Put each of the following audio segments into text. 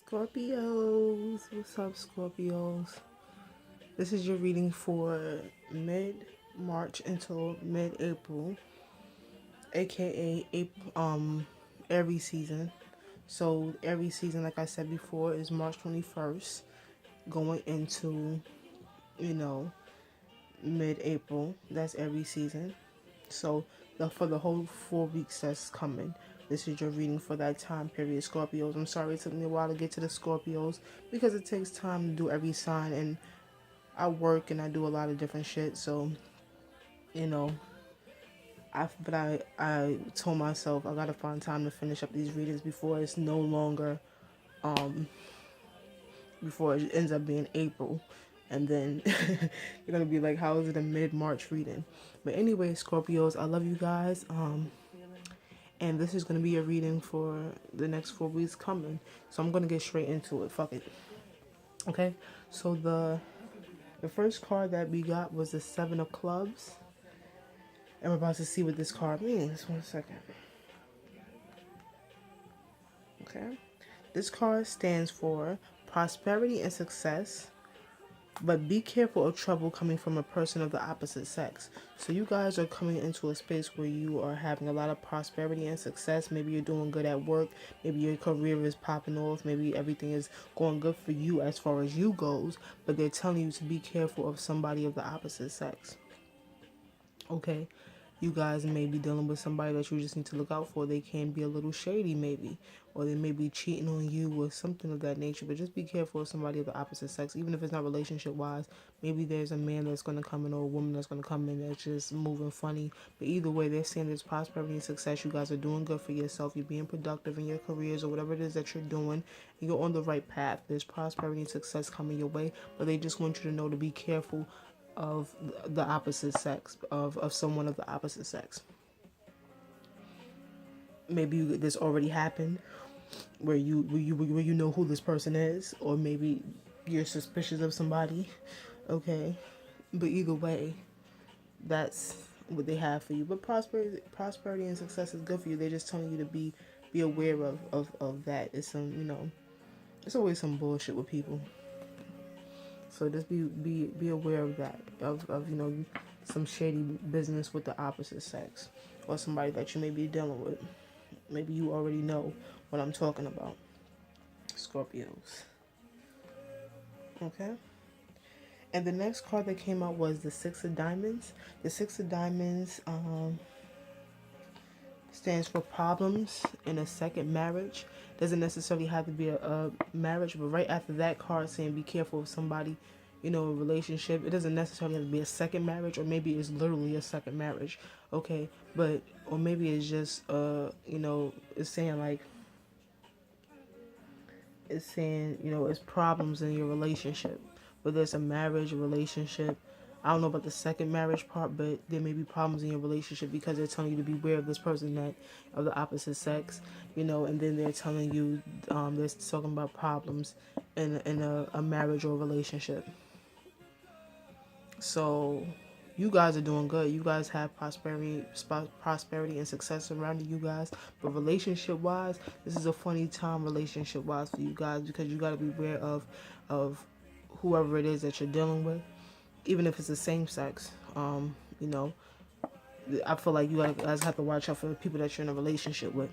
Scorpios, what's up, Scorpios? This is your reading for mid March until mid April, aka April, every season. So, every season, like I said before, is March 21st, going into, you know, mid April. That's every season. So, for the whole 4 weeks that's coming, this is your reading for that time period, Scorpios. I'm sorry it took me a while to get to the Scorpios because it takes time to do every sign, and I work and I do a lot of different shit. So, you know, I told myself I gotta find time to finish up these readings before it's no longer, before it ends up being April. And then you're gonna be like, how is it a mid-March reading? But anyway, Scorpios, I love you guys. And this is gonna be a reading for the next 4 weeks coming. So I'm gonna get straight into it. Fuck it. Okay. So the first card that we got was the Seven of Clubs. And we're about to see what this card means. 1 second. Okay. This card stands for prosperity and success, but be careful of trouble coming from a person of the opposite sex. So you guys are coming into a space where you are having a lot of prosperity and success. Maybe you're doing good at work. Maybe your career is popping off. Maybe everything is going good for you as far as you goes. But they're telling you to be careful of somebody of the opposite sex. Okay, you guys may be dealing with somebody that you just need to look out for. They can be a little shady maybe, or they may be cheating on you or something of that nature. But just be careful of somebody of the opposite sex, even if it's not relationship wise. Maybe there's a man that's going to come in or a woman that's going to come in that's just moving funny. But either way, they're saying there's prosperity and success. You guys are doing good for yourself. You're being productive in your careers or whatever it is that you're doing. And you're on the right path. There's prosperity and success coming your way. But they just want you to know to be careful of the opposite sex, of someone of the opposite sex. Maybe this already happened where you know who this person is, or maybe you're suspicious of somebody. Okay, but either way, that's what they have for you. But prosperity and success is good for you. They're just telling you to be aware of that. It's some, it's always some bullshit with people. So just be aware of that, of some shady business with the opposite sex, or somebody that you may be dealing with. Maybe you already know what I'm talking about, Scorpios. Okay. And the next card that came out was the Six of Diamonds. The Six of Diamonds stands for problems in a second marriage. Doesn't necessarily have to be a marriage, but right after that card saying be careful of somebody, a relationship. It doesn't necessarily have to be a second marriage, or maybe it's literally a second marriage. Okay, but or maybe it's just it's saying like it's problems in your relationship, whether it's a marriage, a relationship. I don't know about the second marriage part, but there may be problems in your relationship because they're telling you to beware of this person that of the opposite sex, and then they're telling you they're talking about problems in a marriage or a relationship. So you guys are doing good. You guys have prosperity and success surrounding you guys. But relationship wise, this is a funny time relationship wise for you guys, because you got to be aware of whoever it is that you're dealing with, even if it's the same sex. You know, I feel like you guys have to watch out for the people that you're in a relationship with.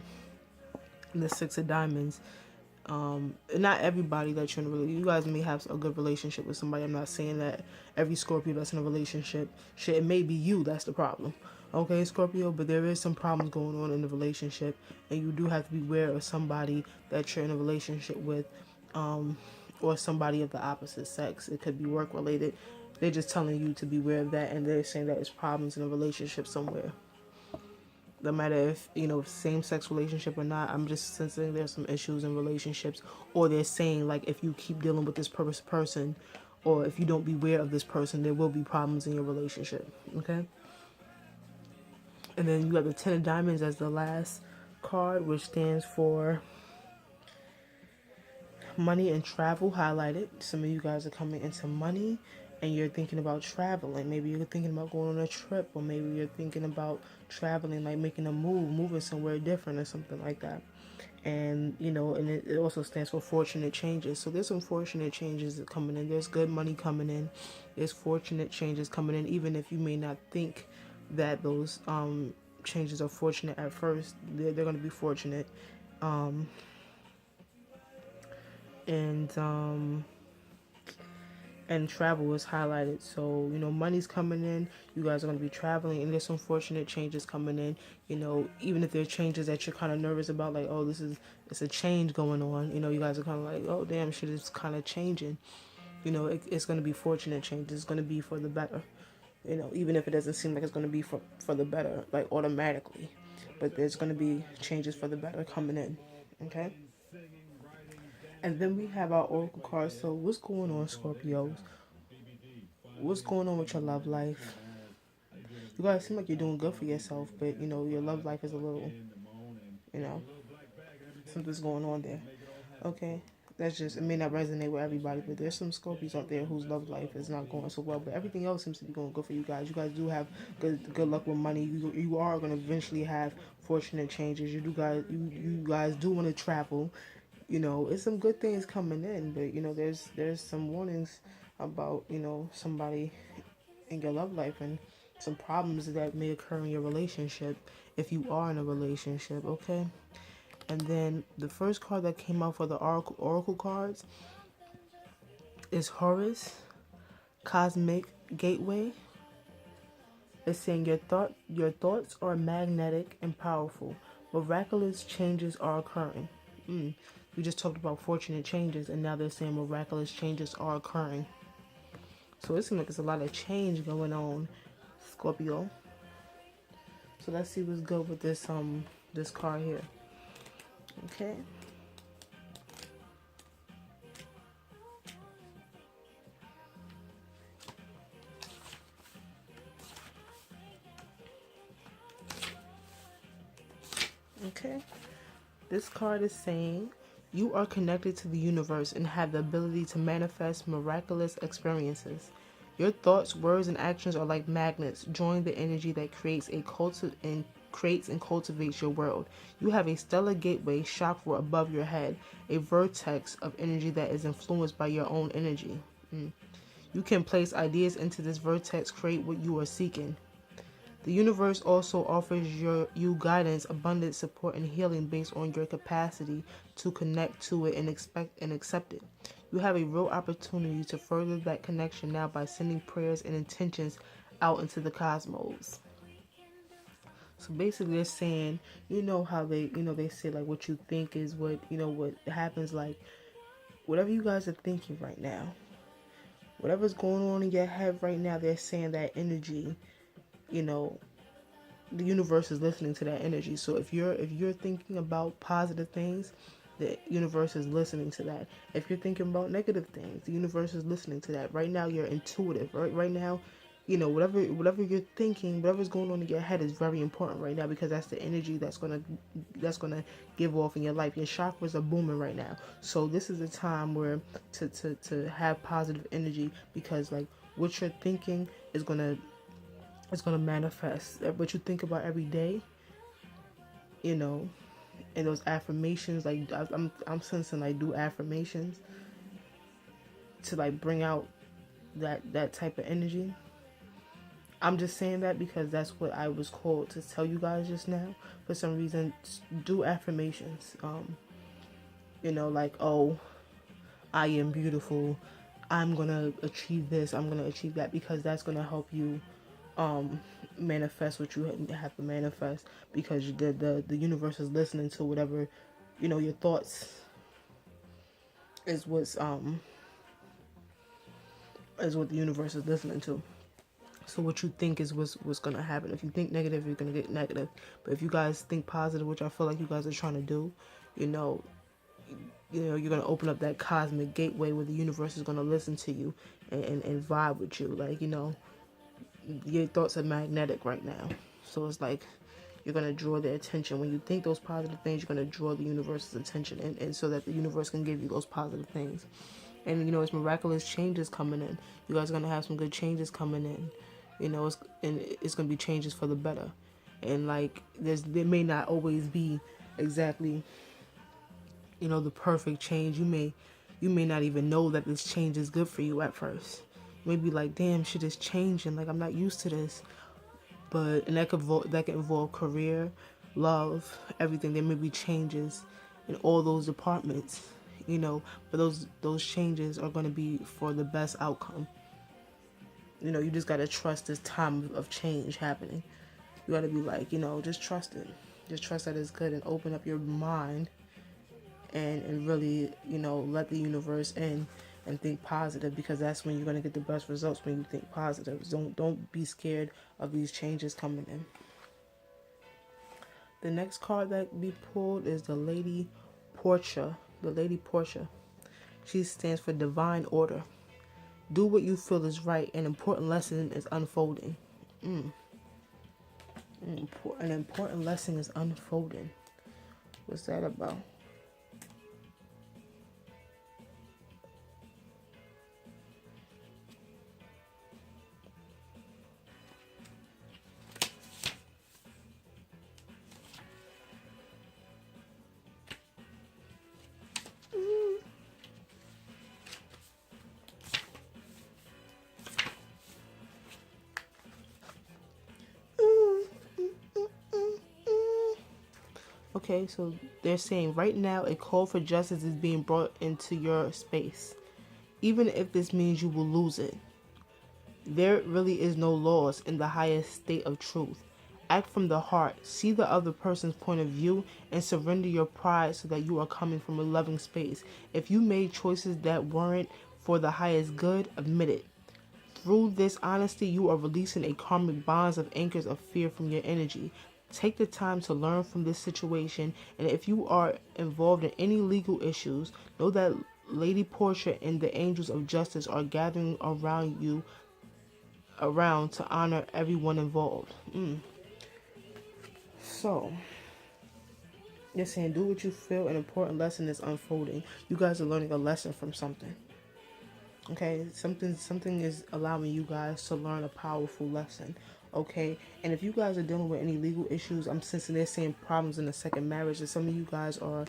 And the Six of Diamonds, not everybody that you're in a relationship. You guys may have a good relationship with somebody. I'm not saying that every Scorpio that's in a relationship, shit, it may be you that's the problem. Okay, Scorpio, but there is some problems going on in the relationship, and you do have to be aware of somebody that you're in a relationship with, or somebody of the opposite sex. It could be work related. They're just telling you to be aware of that, and they're saying that it's problems in a relationship somewhere. No matter if same-sex relationship or not, I'm just sensing there's some issues in relationships. Or they're saying like, if you keep dealing with this person, or if you don't beware of this person, there will be problems in your relationship. Okay. And then you have the Ten of Diamonds as the last card, which stands for money and travel highlighted. Some of you guys are coming into money and you're thinking about traveling. Maybe you're thinking about going on a trip, or maybe you're thinking about traveling, like making a move, moving somewhere different or something like that. And and it also stands for fortunate changes. So there's some fortunate changes coming in. There's good money coming in. There's fortunate changes coming in, even if you may not think that those changes are fortunate at first. They're going to be fortunate. And and travel is highlighted. So, money's coming in. You guys are going to be traveling, and there's some fortunate changes coming in. Even if there's changes that you're kind of nervous about, like, oh, it's a change going on. You guys are kind of like, oh, damn, shit is kind of changing. It's going to be fortunate changes. It's going to be for the better. Even if it doesn't seem like it's going to be for the better, like automatically. But there's going to be changes for the better coming in. Okay? And then we have our oracle cards. So what's going on, Scorpios? What's going on with your love life? You guys seem like you're doing good for yourself, but your love life is a little, you know, something's going on there. Okay, that's just, it may not resonate with everybody, but there's some Scorpios out there whose love life is not going so well, but everything else seems to be going good for you guys. You guys do have good luck with money. You are going to eventually have fortunate changes. You guys do want to travel. It's some good things coming in, but there's some warnings about somebody in your love life and some problems that may occur in your relationship if you are in a relationship. Okay. And then the first card that came out for the oracle cards is Horus, Cosmic Gateway. It's saying your thoughts are magnetic and powerful. Miraculous changes are occurring. We just talked about fortunate changes, and now they're saying miraculous changes are occurring. So it seems like there's a lot of change going on, Scorpio. So let's see what's good with this card here. Okay. Okay. This card is saying you are connected to the universe and have the ability to manifest miraculous experiences. Your thoughts, words, and actions are like magnets, drawing the energy that creates and cultivates your world. You have a stellar gateway chakra above your head, a vertex of energy that is influenced by your own energy. You can place ideas into this vertex, create what you are seeking. The universe also offers you guidance, abundance, support, and healing based on your capacity to connect to it and accept it. You have a real opportunity to further that connection now by sending prayers and intentions out into the cosmos. So basically they're saying, how they say like what you think is what happens, like whatever you guys are thinking right now, whatever's going on in your head right now, they're saying that energy, the universe is listening to that energy. So if you're thinking about positive things, the universe is listening to that. If you're thinking about negative things, the universe is listening to that. Right now you're intuitive. Right now, whatever you're thinking, whatever's going on in your head is very important right now, because that's the energy that's gonna give off in your life. Your chakras are booming right now. So this is a time where to have positive energy, because like what you're thinking is gonna manifest. What you think about every day, and those affirmations, like I'm sensing, like, do affirmations to like bring out that type of energy. I'm just saying that because that's what I was called to tell you guys just now. For some reason, do affirmations. Like, oh, I am beautiful. I'm gonna achieve this. I'm gonna achieve that, because that's gonna help you manifest what you have to manifest, because the universe is listening to whatever your thoughts is what the universe is listening to. So what you think is what's gonna happen. If you think negative, you're gonna get negative. But if you guys think positive, which I feel like you guys are trying to do, you're gonna open up that cosmic gateway where the universe is gonna listen to you and vibe with you. Like, your thoughts are magnetic right now. So it's like you're going to draw their attention. When you think those positive things, you're going to draw the universe's attention, and so that the universe can give you those positive things. And, it's miraculous changes coming in. You guys are going to have some good changes coming in. It's going to be changes for the better. And, like, there may not always be exactly the perfect change. You may not even know that this change is good for you at first. Maybe like, damn, shit is changing. Like, I'm not used to this. But and that can involve career, love, everything. There may be changes in all those departments, but those changes are going to be for the best outcome. You just got to trust this time of change happening. You got to be like, just trust it. Just trust that it's good and open up your mind and really, let the universe in and think positive, because that's when you're going to get the best results, when you think positive. Don't be scared of these changes coming in. The next card that we pulled is the Lady Portia. The Lady Portia. She stands for divine order. Do what you feel is right. An important lesson is unfolding. An important lesson is unfolding. What's that about? Okay, so they're saying right now a call for justice is being brought into your space. Even if this means you will lose it. There really is no loss in the highest state of truth. Act from the heart, see the other person's point of view, and surrender your pride so that you are coming from a loving space. If you made choices that weren't for the highest good, admit it. Through this honesty, you are releasing a karmic bonds of anchors of fear from your energy. Take the time to learn from this situation, and if you are involved in any legal issues, know that Lady Portia and the angels of justice are gathering around to honor everyone involved. So, they're saying do what you feel. An important lesson is unfolding. You guys are learning a lesson from something. Okay, something is allowing you guys to learn a powerful lesson. Okay, and if you guys are dealing with any legal issues, I'm sensing they're saying problems in the second marriage, and some of you guys are,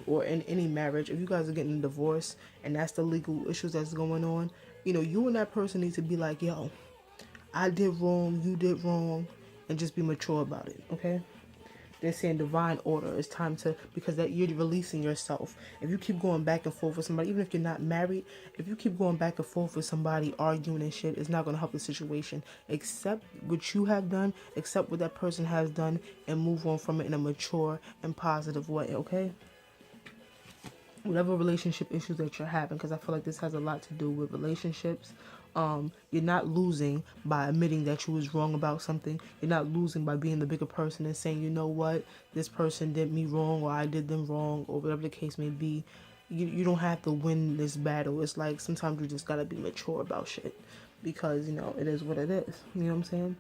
or in any marriage, if you guys are getting a divorce and that's the legal issues that's going on, you and that person need to be like, yo, I did wrong, you did wrong, and just be mature about it. Okay. They're saying divine order. It's time to, because that you're releasing yourself. If you keep going back and forth with somebody, even if you're not married, if you keep going back and forth with somebody arguing and shit, it's not going to help the situation. Accept what you have done, accept what that person has done, and move on from it in a mature and positive way, okay? Whatever relationship issues that you're having, because I feel like this has a lot to do with relationships. You're not losing by admitting that you was wrong about something. You're not losing by being the bigger person and saying, you know what, this person did me wrong, or I did them wrong, or whatever the case may be. You don't have to win this battle. It's like sometimes you just gotta be mature about shit, because it is what it is. You know what I'm saying?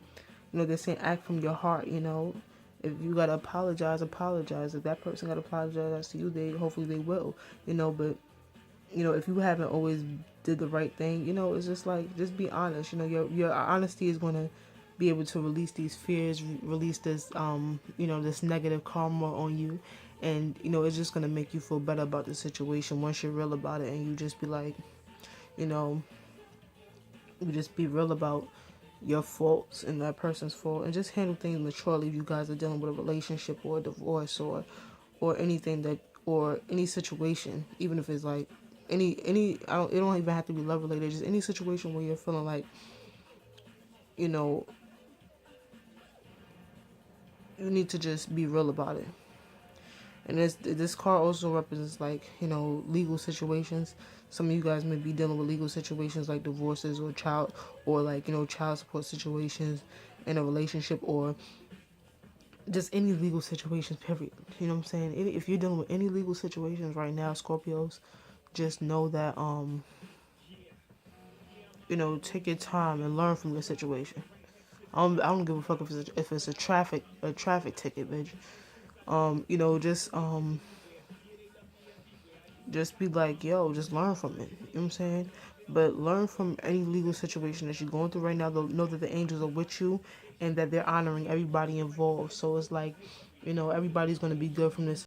They're saying act from your heart. If you gotta apologize, apologize. If that person gotta apologize to you, hopefully they will. But if you haven't always did the right thing, it's just like, just be honest. Your honesty is going to be able to release these fears, release this, this negative karma on you. And, it's just going to make you feel better about the situation once you're real about it. And you just be like, you just be real about your faults and that person's fault, and just handle things maturely if you guys are dealing with a relationship or a divorce or anything or any situation, even if it's like, it don't even have to be love related, just any situation where you're feeling like, you need to just be real about it. And this card also represents like, legal situations. Some of you guys may be dealing with legal situations like divorces or child support situations in a relationship, or just any legal situations, period. You know what I'm saying? If you're dealing with any legal situations right now, Scorpios, just know that, take your time and learn from the situation. I don't give a fuck if it's a traffic ticket, bitch. Just be like, yo, just learn from it. You know what I'm saying? But learn from any legal situation that you're going through right now. Know that the angels are with you and that they're honoring everybody involved. So it's like, everybody's going to be good from this